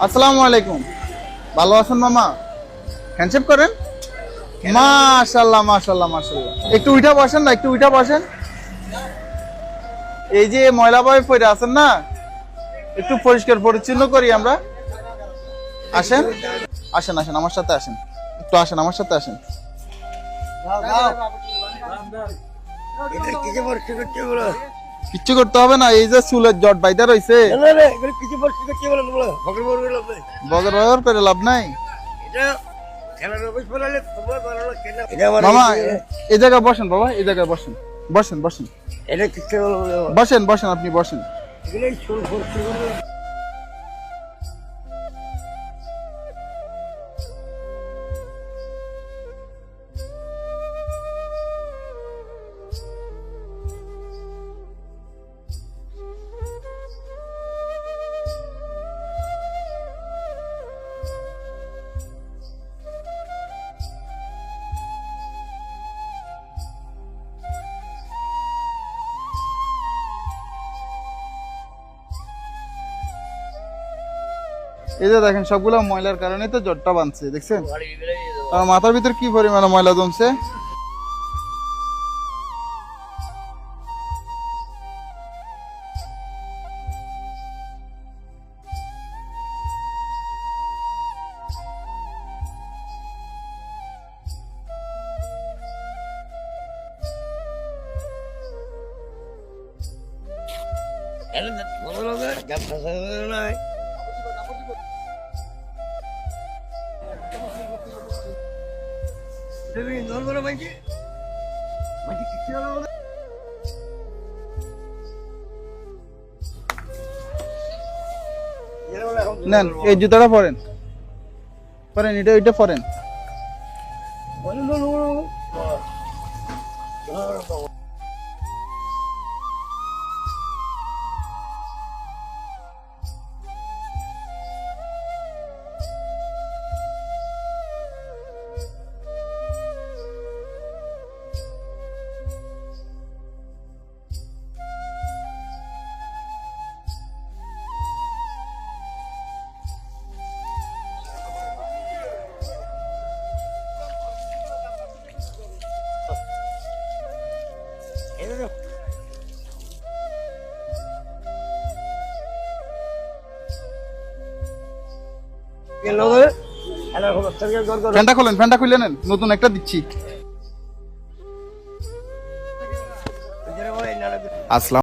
আসসালামু আলাইকুম। ভালো আছেন মামা? হ্যান্ডশেক করেন। মাশাআল্লাহ মাশাআল্লাহ মাশাআল্লাহ। একটু উঠা বসেন না, একটু উঠা বসেন। এই যে ময়লা বয় পড়ে আছেন না, একটু পরিষ্কার পরিচ্ছন্ন করি আমরা। আসেন আসেন আসেন আমার সাথে আসেন, একটু আসেন আমার সাথে আসেন। কিচ্ছু করতে হবে না, এই যে চুলের জট বাইদা রয়েছে, বগর বগর করে লাভ নাই মামা। এই জায়গায় বসেন বাবা, এই জায়গায় বসেন, বসেন বসেন বসেন বসেন, আপনি বসেন। এই যে দেখেন সবগুলো ময়লার কারণে তো জটটা বাঁধছে, দেখছেন? আর মাথার ভিতর কি পরিমাণে ময়লা জমছে। নেন এই জুতাটা পরেন, পরেন এটা, ওইটা পরেন। ফ্যানটা খোলেন, ফ্যানটা খুলে নেন, নতুন একটা দিচ্ছি। আসসালাম।